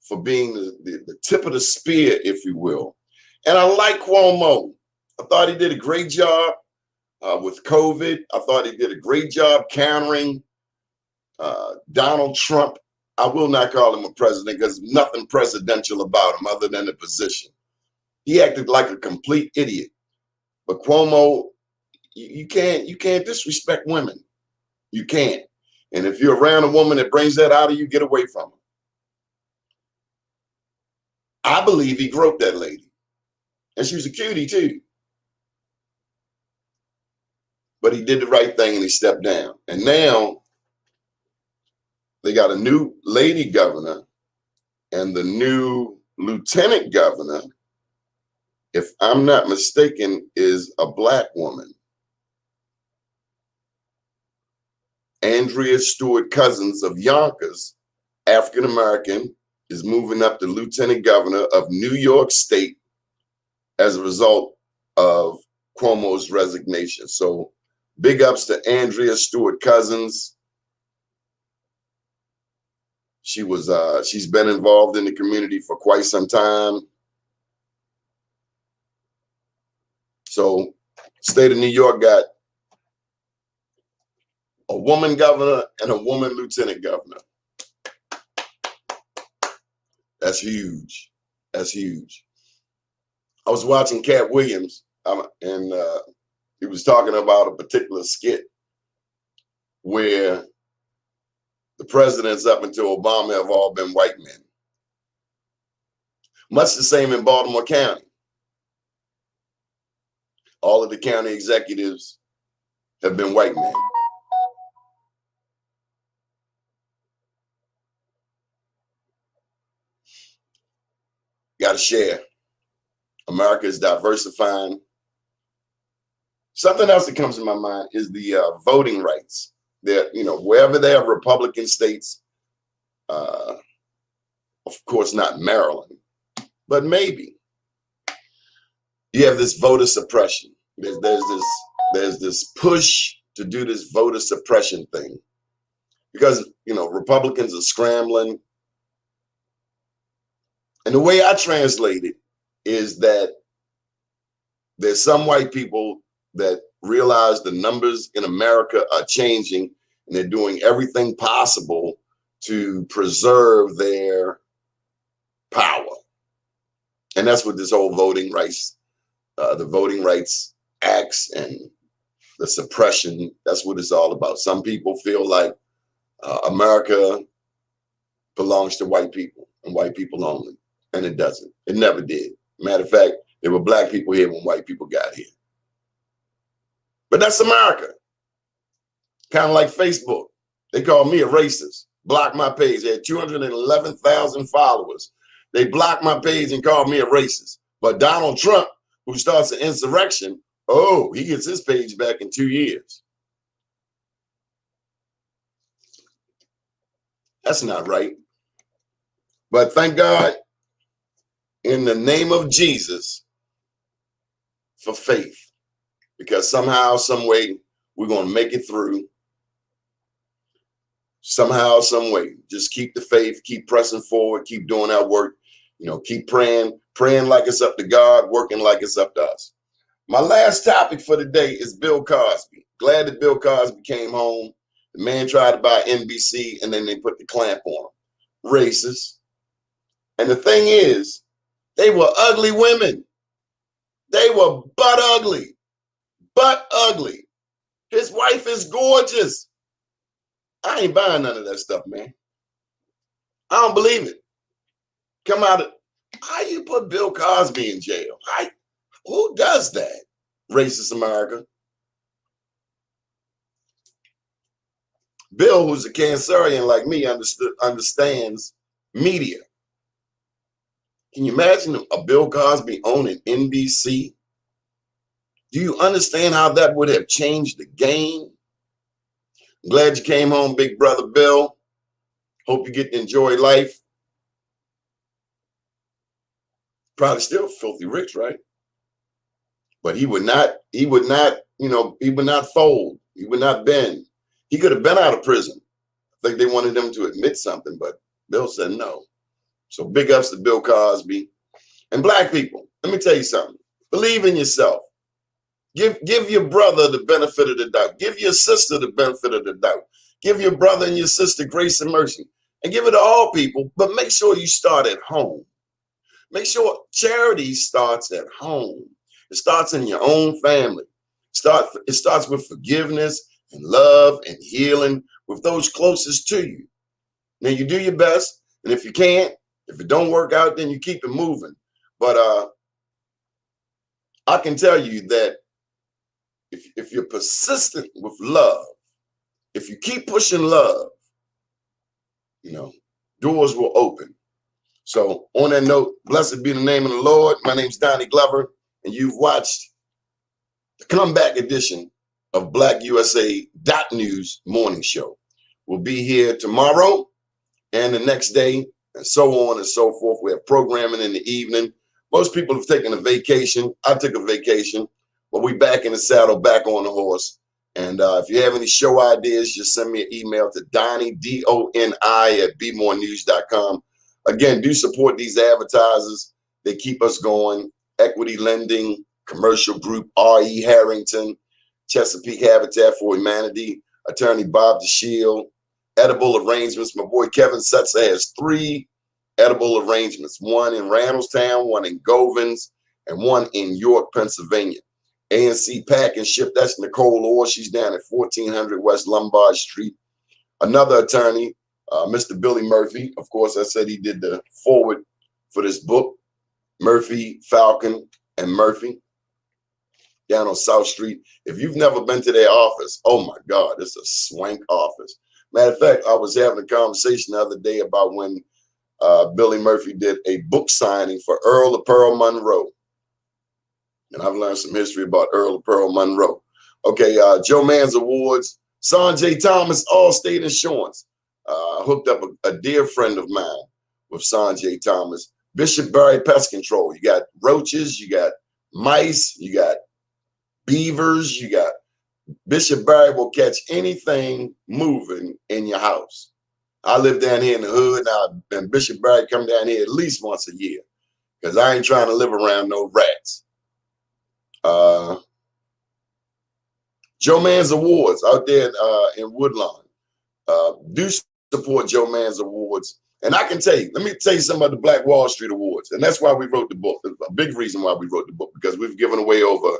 for being the tip of the spear, if you will. And I like Cuomo. I thought he did a great job with COVID. I thought he did a great job countering Donald Trump. I will not call him a president because nothing presidential about him other than the position. He acted like a complete idiot. But Cuomo, you can't disrespect women. You can't. And if you're around a woman that brings that out of you, get away from her. I believe he groped that lady. And she was a cutie too. But he did the right thing and he stepped down. And now they got a new lady governor, and the new lieutenant governor, if I'm not mistaken, is a black woman. Andrea Stewart Cousins of Yonkers, African American, is moving up to lieutenant governor of New York State as a result of Cuomo's resignation. So big ups to Andrea Stewart Cousins. She's been involved in the community for quite some time. So state of New York got a woman governor and a woman lieutenant governor. That's huge. That's huge. I was watching Cat Williams, and he was talking about a particular skit where the presidents up until Obama have all been white men. Much the same in Baltimore County. All of the county executives have been white men. to share. America is diversifying. Something else that comes to my mind is the voting rights. There, wherever there are Republican states, of course not Maryland, but maybe you have this voter suppression. There's this push to do this voter suppression thing because Republicans are scrambling. And the way I translate it is that there's some white people that realize the numbers in America are changing and they're doing everything possible to preserve their power. And that's what this whole voting rights, the voting rights acts and the suppression, that's what it's all about. Some people feel like America belongs to white people and white people only. And it doesn't. It never did. Matter of fact, there were black people here when white people got here. But that's America. Kind of like Facebook. They called me a racist. Blocked my page. They had 211,000 followers. They blocked my page and called me a racist. But Donald Trump, who starts an insurrection, he gets his page back in 2 years. That's not right. But thank God, in the name of Jesus, for faith. Because somehow, some way, we're going to make it through. Somehow, some way. Just keep the faith, keep pressing forward, keep doing our work. Keep praying like it's up to God, working like it's up to us. My last topic for the day is Bill Cosby. Glad that Bill Cosby came home. The man tried to buy NBC and then they put the clamp on him. Racist. And the thing is, they were ugly women. They were butt ugly. Butt ugly. His wife is gorgeous. I ain't buying none of that stuff, man. I don't believe it. Come out of, how you put Bill Cosby in jail? Who does that? Racist America. Bill, who's a Cancerian like me, understands media. Can you imagine a Bill Cosby owning NBC? Do you understand how that would have changed the game? I'm glad you came home, big brother Bill. Hope you get to enjoy life. Probably still filthy rich, right? But he would not fold. He would not bend. He could have been out of prison. I think they wanted him to admit something, but Bill said no. So big ups to Bill Cosby. And black people, let me tell you something. Believe in yourself. Give your brother the benefit of the doubt. Give your sister the benefit of the doubt. Give your brother and your sister grace and mercy. And give it to all people, but make sure you start at home. Make sure charity starts at home. It starts in your own family. It starts with forgiveness and love and healing with those closest to you. Now you do your best, and if you can't, if it don't work out, then you keep it moving. But I can tell you that if you're persistent with love, if you keep pushing love, doors will open. So on that note, blessed be the name of the Lord. My name's Donnie Glover, and you've watched the comeback edition of BlackUSA.News morning show. We'll be here tomorrow and the next day, and so on and so forth. We have programming in the evening. Most people have taken a vacation. I took a vacation, but we back in the saddle, back on the horse. And if you have any show ideas, just send me an email to Donnie, D-O-N-I @bmorenews.com. Again, do support these advertisers. They keep us going. Equity Lending, Commercial Group, R.E. Harrington, Chesapeake Habitat for Humanity, Attorney Bob DeShield, Edible Arrangements. My boy Kevin Setzer has 3 edible arrangements, one in Randallstown, one in Govans, and one in York, Pennsylvania. A&C Pack and Ship, that's Nicole Orr. She's down at 1400 West Lombard Street. Another attorney, Mr. Billy Murphy. Of course, I said he did the forward for this book. Murphy, Falcon, and Murphy down on South Street. If you've never been to their office, oh my God, it's a swank office. Matter of fact, I was having a conversation the other day about when Billy Murphy did a book signing for Earl of Pearl Monroe. And I've learned some history about Earl of Pearl Monroe. Okay, Joe Mann's Awards. Sanjay Thomas, Allstate Insurance. Hooked up a dear friend of mine with Sanjay Thomas. Bishop Barry Pest Control. You got roaches, you got mice, you got beavers, you got Bishop Barry will catch anything moving in your house. I live down here in the hood now, and Bishop Barry come down here at least once a year because I ain't trying to live around no rats. Joe Mann's Awards out there in Woodlawn. Do support Joe Mann's Awards. And I can tell you, let me tell you something about the Black Wall Street Awards. And that's why we wrote the book. A big reason why we wrote the book, because we've given away over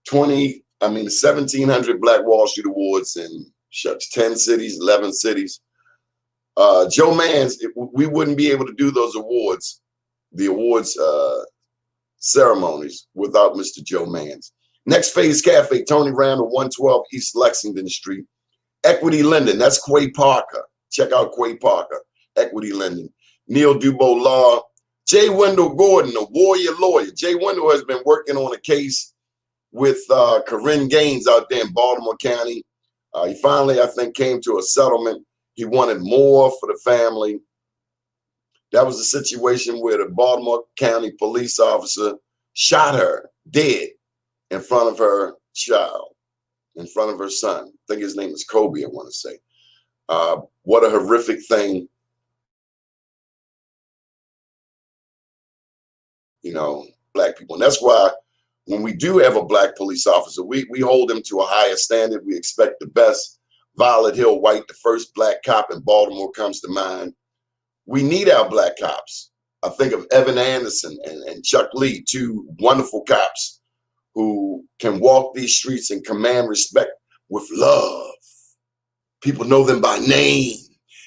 1,700 Black Wall Street Awards in 10 cities, 11 cities. Joe Mann's, we wouldn't be able to do those awards, the awards ceremonies, without Mr. Joe Mann's. Next Phase Cafe, Tony Randall, 112 East Lexington Street. Equity Lending, that's Quay Parker. Check out Quay Parker, Equity Lending. Neil Dubois Law. J. Wendell Gordon, a warrior lawyer. J. Wendell has been working on a case with Corinne Gaines out there in Baltimore County. He finally, I think, came to a settlement. He wanted more for the family. That was a situation where the Baltimore County police officer shot her dead in front of her child, in front of her son. I think his name is Kobe, I want to say. What a horrific thing. You know, Black people. And that's why when we do have a Black police officer, we hold them to a higher standard. We expect the best. Violet Hill White, the first Black cop in Baltimore, comes to mind. We need our Black cops. I think of Evan Anderson and Chuck Lee, two wonderful cops who can walk these streets and command respect with love. People know them by name.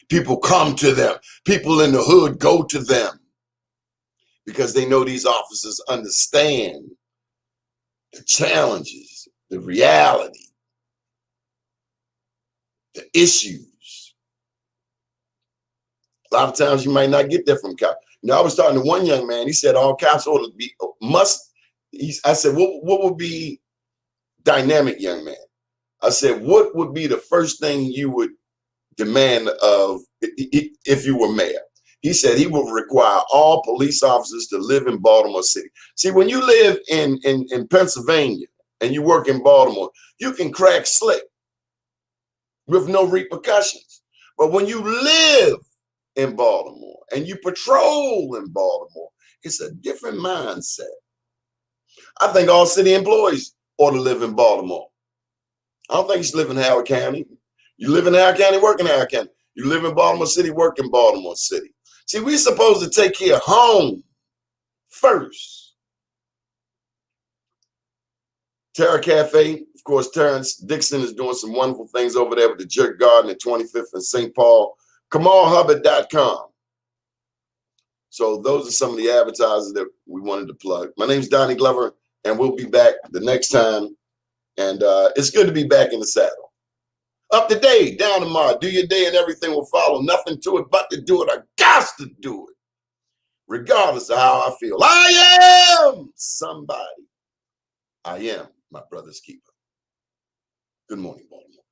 People come to them. People in the hood go to them because they know these officers understand the challenges, the reality, the issues. A lot of times you might not get that from cops. You know, I was talking to one young man. He said all cops ought to be I said, what would be dynamic, young man? I said, what would be the first thing you would demand of if you were mayor? He said he would require all police officers to live in Baltimore City. See, when you live in Pennsylvania and you work in Baltimore, you can crack slick with no repercussions. But when you live in Baltimore and you patrol in Baltimore, it's a different mindset. I think all city employees ought to live in Baltimore. I don't think you should live in Howard County. You live in Howard County, work in Howard County. You live in Baltimore City, work in Baltimore City. See, we're supposed to take care of home first. Terra Cafe, of course, Terrence Dixon is doing some wonderful things over there with the Jerk Garden at 25th and St. Paul. KamalHubbard.com. So those are some of the advertisers that we wanted to plug. My name's Donnie Glover, and we'll be back the next time. And it's good to be back in the saddle. Up to date, down tomorrow. Do your day and everything will follow. Nothing to it but to do it. I got to do it, regardless of how I feel. I am somebody. I am my brother's keeper. Good morning, Baltimore.